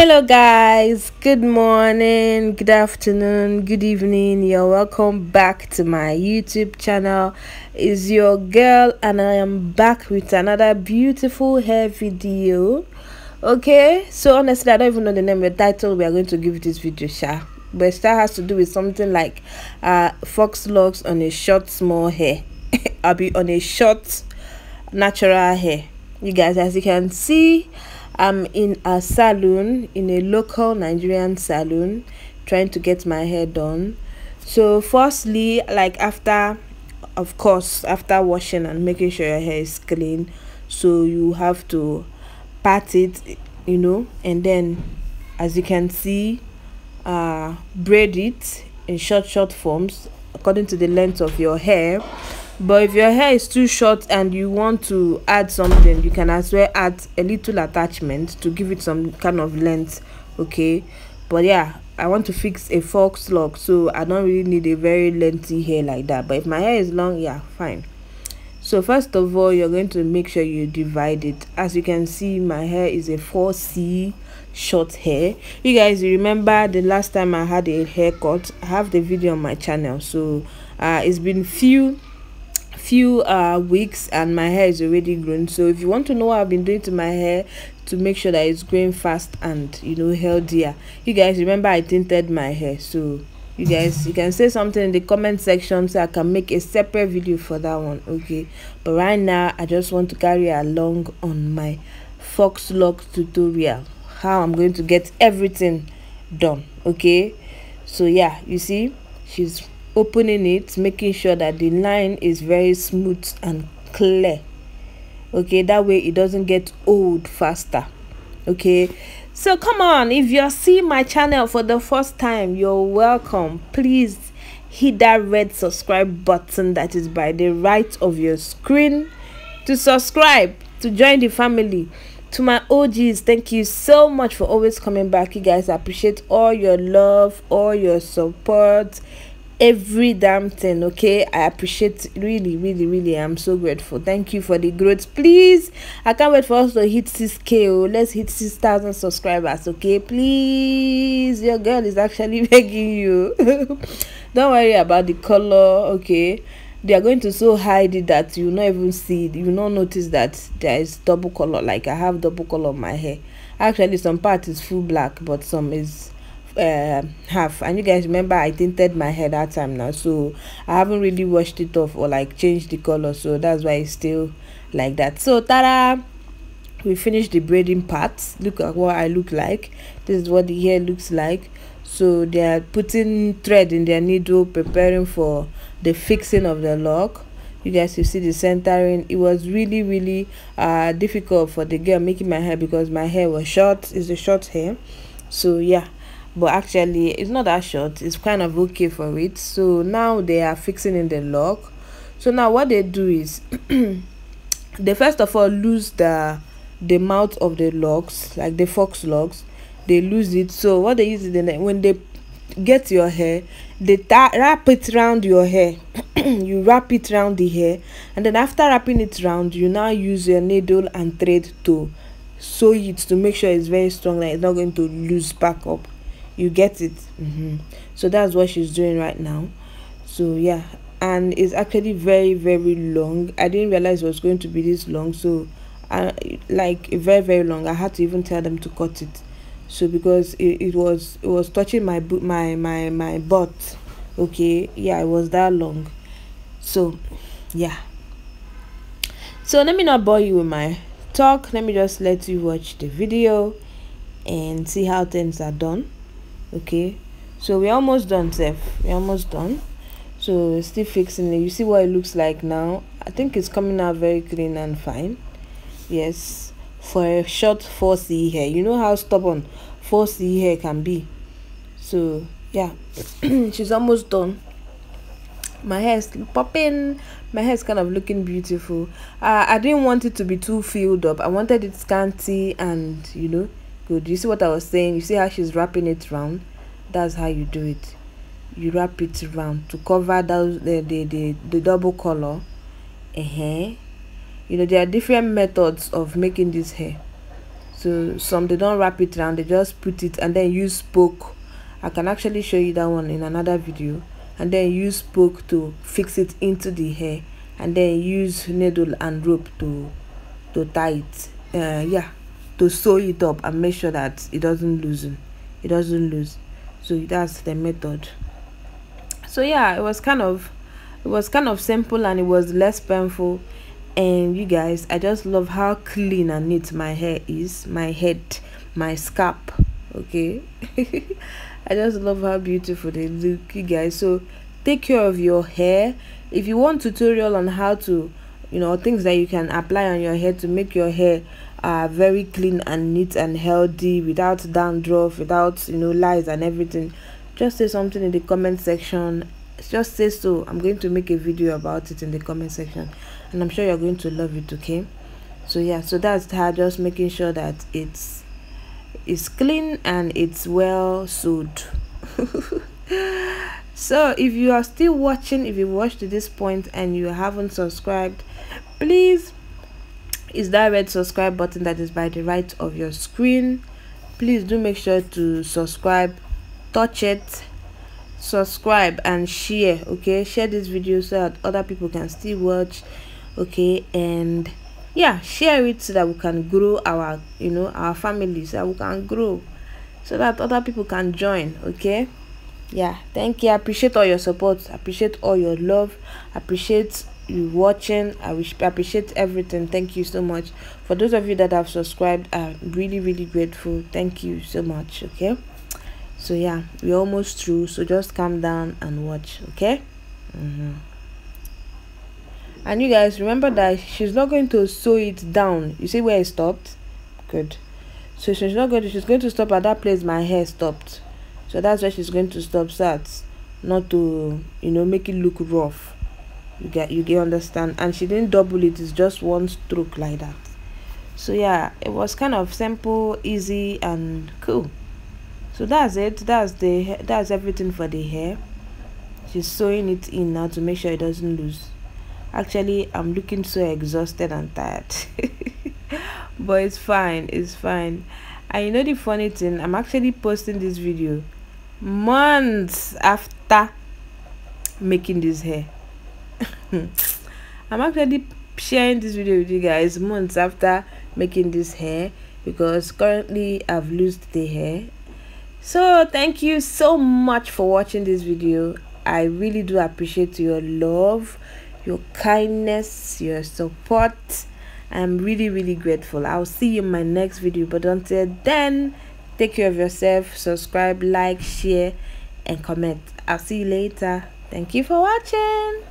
Hello guys, good morning, good afternoon, good evening. You're welcome back to my YouTube channel. It's your girl and I am back with another beautiful hair video. Okay, so honestly I don't even know the name of the title we are going to give this video, but it still has to do with something like fox locks on a short small hair. I'll be on a short natural hair. You guys, as you can see, I'm in a salon, in a local Nigerian salon, trying to get my hair done. So firstly, like after washing and making sure your hair is clean, so you have to pat it, and then as you can see, braid it in short forms according to the length of your hair. But if your hair is too short and you want to add something, you can as well add a little attachment to give it some kind of length. Okay, but yeah, I want to fix a fox lock, so I don't really need a very lengthy hair like that. But if my hair is long, yeah, fine. So first of all, you're going to make sure you divide it. As you can see, my hair is a 4C short hair. You guys remember the last time I had a haircut? I have the video on my channel. So it's been few weeks and my hair is already grown. So if you want to know what I've been doing to my hair to make sure that it's growing fast and healthier, you guys remember I tinted my hair. So you guys, you can say something in the comment section so I can make a separate video for that one. Okay, but right now I just want to carry along on my fox lock tutorial, how I'm going to get everything done. Okay, so yeah, you see she's opening it, making sure that the line is very smooth and clear. Okay, that way it doesn't get old faster. Okay, so come on, if you're seeing my channel for the first time, you're welcome. Please hit that red subscribe button that is by the right of your screen to subscribe, to join the family. To my OGs, thank you so much for always coming back. You guys, I appreciate all your love, all your support, every damn thing. Okay, I appreciate, really I'm so grateful. Thank you for the growth. Please, I can't wait for us to hit 6K. Let's hit 6,000 subscribers. Okay, please, your girl is actually begging you. Don't worry about the color. Okay, they are going to so hide it that you will not even see it. You will not notice that there is double color. Like I have double color on my hair. Actually, some part is full black, but some is half. And you guys remember I tinted my hair that time now, so I haven't really washed it off or like changed the color, so that's why it's still like that. So tada, we finished the braiding part. Look at what I look like. This is what the hair looks like. So they are putting thread in their needle, preparing for the fixing of the lock. You guys, you see the centering. It was really difficult for the girl making my hair because my hair was short. It's a short hair, so yeah. But actually it's not that short, it's kind of okay for it. So now they are fixing in the lock. So now what they do is they first of all lose the mouth of the locks, like the fox locks. They lose it. So what they use is when they get your hair, they wrap it around your hair. You wrap it around the hair, and then after wrapping it around, you now use your needle and thread to sew it to make sure it's very strong, like it's not going to loose back up. You get it? So that's what she's doing right now. So yeah, and it's actually very long. I didn't realize it was going to be this long, so like very long. I had to even tell them to cut it, so because it was touching my butt. Okay, yeah, it was that long. So yeah, so let me not bore you with my talk. Let me just let you watch the video and see how things are done. Okay, so we're almost done, Seth. We're almost done. So we're still fixing it. You see what it looks like now. I think it's coming out very clean and fine. Yes, for a short 4C hair. You know how stubborn 4C hair can be. So yeah, she's almost done. My hair is popping. My hair is kind of looking beautiful. I didn't want it to be too filled up. I wanted it scanty and good. You see what I was saying? You see how she's wrapping it round? That's how you do it. You wrap it around to cover those the double color. There are different methods of making this hair. So some they don't wrap it around, they just put it and then use poke. I can actually show you that one in another video. And then use poke to fix it into the hair, and then use needle and rope to tie it, yeah, to sew it up and make sure that it doesn't loosen, so that's the method. So yeah, it was kind of simple, and it was less painful. And you guys, I just love how clean and neat my hair is, my head, my scalp, okay. I just love how beautiful they look, you guys. So take care of your hair. If you want tutorial on how to, things that you can apply on your hair to make your hair very clean and neat and healthy, without dandruff, without lice and everything, just say something in the comment section. Just say so. I'm going to make a video about it in the comment section, and I'm sure you're going to love it, okay. So yeah, so that's her, just making sure that it's clean and it's well sewed. So if you are still watching, if you watched to this point and you haven't subscribed, please, is that red subscribe button that is by the right of your screen. Please do make sure to subscribe, touch it, subscribe and share, okay. Share this video so that other people can still watch, okay. And yeah, share it so that we can grow our our family, so that we can grow, so that other people can join, okay. Yeah, thank you. I appreciate all your support, appreciate all your love, appreciate you watching. I appreciate everything. Thank you so much. For those of you that have subscribed, I'm really grateful. Thank you so much, okay. So yeah, we're almost through, so just calm down and watch, okay. And you guys, remember that she's not going to sew it down. You see where it stopped? Good. So she's going to stop at that place my hair stopped. So that's where she's going to stop, so that's not to make it look rough. You get understand. And she didn't double it, it's just one stroke like that. So yeah, it was kind of simple, easy and cool. So that's it. That's everything for the hair. She's sewing it in now to make sure it doesn't lose. Actually, I'm looking so exhausted and tired. But it's fine, And the funny thing, I'm actually posting this video months after making this hair. I'm actually sharing this video with you guys months after making this hair, because currently I've lost the hair. So thank you so much for watching this video. I really do appreciate your love, your kindness, your support. I'm really grateful. I'll see you in my next video, but until then, take care of yourself, subscribe, like, share and comment. I'll see you later. Thank you for watching.